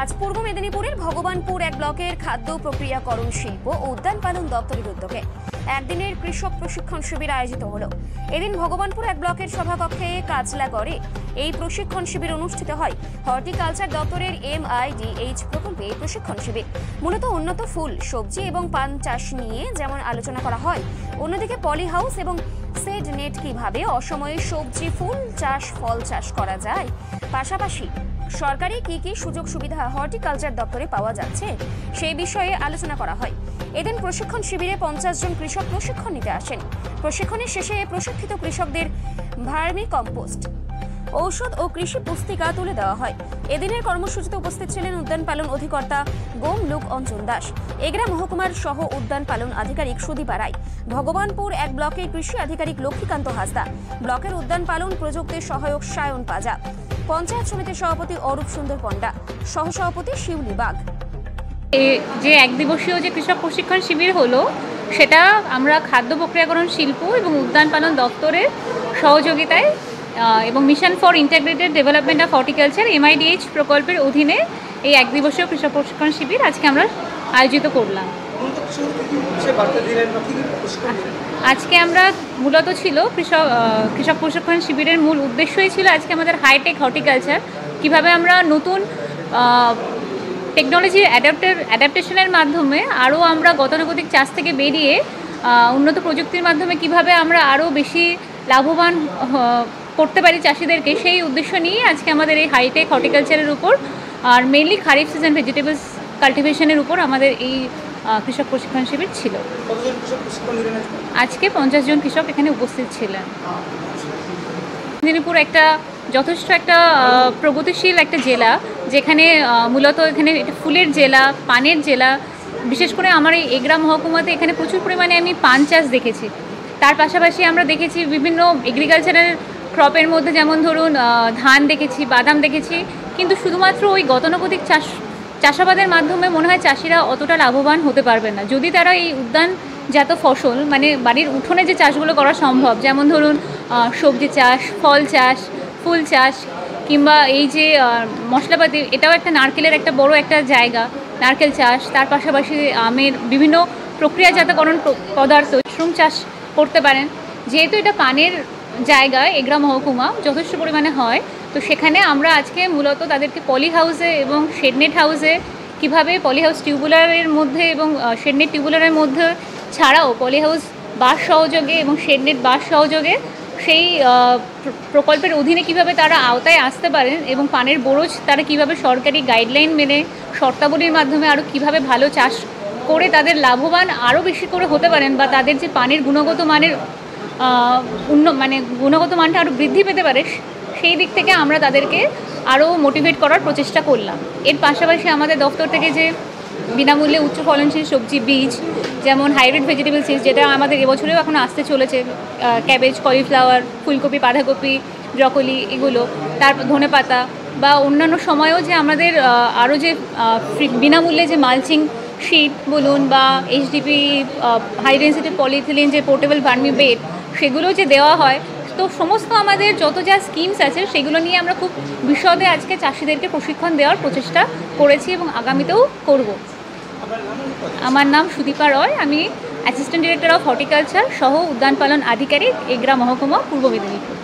আজ পূর্ব মেদিনীপুরের ভগবানপুর এক ব্লকের খাদ্য প্রক্রিয়াকরণ শিল্প ও উদ্যান পালন দপ্তরের উদ্যোগে একদিনের কৃষক প্রশিক্ষণ শিবির আয়োজিত হলো। এদিন ভগবানপুর এক ব্লকের সভাকক্ষে কাজলাগড়ে এই প্রশিক্ষণ শিবির অনুষ্ঠিত হয়। হর্টিকালচার দপ্তরের MIDH প্রকল্পে এই প্রশিক্ষণ শিবির মূলত উন্নত ফুল, সবজি এবং পান চাষ নিয়ে যেমন আলোচনা করা হয়, অন্যদিকে পলি হাউস এবং সেড নেট কিভাবে অসময়ে সবজি, ফুল চাষ, ফল চাষ করা যায়, পাশাপাশি সরকারি কি সুযোগ সুবিধা হর্টিকালচার দপ্তরে পাওয়া যাচ্ছে সেই বিষয়ে আলোচনা করা হয়। এদিন প্রশিক্ষণ শিবিরে 50 জন কৃষক প্রশিক্ষণ নিতে আসেন। প্রশিক্ষণের শেষে প্রশিক্ষিত কৃষকদের ভার্মি কম্পোস্ট, ঔষধ ও কৃষি পুস্তিকা তুলে দেওয়া হয়। এদিনের কর্মসূচিতে উপস্থিত ছিলেন উদ্যান পালন অধিকর্তা গোমলুক অঞ্জন দাস, এগরা মহকুমার সহ উদ্যান পালন আধিকারিক সুদীপা রায়, ভগবানপুর এক ব্লকের কৃষি আধিকারিক লক্ষ্মীকান্ত হাসদা, ব্লকের উদ্যান পালন প্রযুক্তি সহায়ক সায়ন পাজা, পঞ্চায়েত সমিতির সভাপতি অরূপ সুন্দর পণ্ডা, সহসভাপতি শিউলি বাগ। যে এক দিবসীয় যে কৃষক প্রশিক্ষণ শিবির হলো, সেটা আমরা খাদ্য প্রক্রিয়াকরণ শিল্প এবং উদ্যান পালন দপ্তরের সহযোগিতায় এবং mission for integrated development of horticulture MIDH প্রকল্পের অধীনে এই এক দিবসীয় কৃষক প্রশিক্ষণ শিবির আজকে আমরা আয়োজিত করলাম। আজকে আমরা মূলত ছিল কৃষক প্রশিক্ষণ শিবিরের মূল উদ্দেশ্যই ছিল আজকে আমাদের হাইটেক হর্টিকালচার, কিভাবে আমরা নতুন টেকনোলজির অ্যাডাপ্টেশনের মাধ্যমে আরও আমরা গতানুগতিক চাষ থেকে বেরিয়ে উন্নত প্রযুক্তির মাধ্যমে কিভাবে আমরা আরও বেশি লাভবান করতে পারি চাষিদেরকে, সেই উদ্দেশ্য নিয়ে আজকে আমাদের এই হাইটেক হর্টিকালচারের উপর আর মেইনলি খারিফ সিজন ভেজিটেবলস কাল্টিভেশনের উপর আমাদের এই কৃষক প্রশিক্ষণ শিবির ছিল। আজকে 50 জন কৃষক এখানে উপস্থিত ছিলেন। মেদিনীপুর যথেষ্ট একটা প্রগতিশীল একটা জেলা, যেখানে মূলত এখানে ফুলের জেলা, পানের জেলা। বিশেষ করে আমার এই এগরা মহকুমাতে এখানে প্রচুর পরিমাণে আমি পান চাষ দেখেছি। তার পাশাপাশি আমরা দেখেছি বিভিন্ন এগ্রিকালচারাল ক্রপের মধ্যে, যেমন ধরুন ধান দেখেছি, বাদাম দেখেছি, কিন্তু শুধুমাত্র ওই গতানুগতিক চাষাবাদের মাধ্যমে মনে হয় চাষিরা অতটা লাভবান হতে পারবেন না। যদি তারা এই উদ্যানজাত ফসল, মানে বাড়ির উঠোনে যে চাষগুলো করা সম্ভব, যেমন ধরুন সবজি চাষ, ফল চাষ, ফুল চাষ, কিংবা এই যে মশলাপাতি, এটাও একটা নারকেলের একটা বড় একটা জায়গা, নারকেল চাষ, তার পাশাপাশি আমের বিভিন্ন প্রক্রিয়াজাতকরণ পদার্থ, মাশরুম চাষ করতে পারেন। যেহেতু এটা পানের জায়গা, এগরা মহকুমা যথেষ্ট পরিমাণে হয়, তো সেখানে আমরা আজকে মূলত তাদেরকে পলি হাউসে এবং শেডনেট হাউসে কীভাবে পলি হাউস টিউবুলারের মধ্যে এবং শেডনেট টিউবুলারের মধ্যে ছাড়াও পলি হাউস বাস সহযোগে এবং শেডনেট বাস সহযোগে সেই প্রকল্পের অধীনে কিভাবে তারা আওতায় আসতে পারেন এবং পানের বরজ তারা কিভাবে সরকারি গাইডলাইন মেনে শর্তাবলীর মাধ্যমে আরও কিভাবে ভালো চাষ করে তাদের লাভবান আরও বেশি করে হতে পারেন, বা তাদের যে পানের গুণগত মানটা আরও বৃদ্ধি পেতে পারে, সেই দিক থেকে আমরা তাদেরকে আরও মোটিভেট করার প্রচেষ্টা করলাম। এর পাশাপাশি আমাদের দপ্তর থেকে যে বিনামূল্যে উচ্চ ফলনশীল সবজি বীজ, যেমন হাইব্রিড ভেজিটেবল সিডস, যেটা আমাদের এবছরেও এখন আসতে চলেছে, ক্যাবেজ, কলিফ্লাওয়ার, ফুলকপি, বাঁধাকপি, ব্রকলি, এগুলো, তারপর ধনেপাতা, বা অন্যান্য সময়েও যে আমাদের আরও যে বিনামূল্যে যে মালচিং শিট বলুন, বা HDP হাই ডেন্সিটি পলিথিলিন যে পোর্টেবল ভার্মি বেড, সেগুলো যে দেওয়া হয়, তো সমস্ত আমাদের যত যা স্কিমস আছে সেগুলো নিয়ে আমরা খুব বিশদে আজকে চাষিদেরকে প্রশিক্ষণ দেওয়ার প্রচেষ্টা করেছি এবং আগামীতেও করব। আমার নাম সুদীপা রয়, আমি অ্যাসিস্ট্যান্ট ডিরেক্টর অফ হর্টিকালচার সহ উদ্যান পালন আধিকারিক, এগরা মহকুমা, পূর্ব মেদিনীপুর।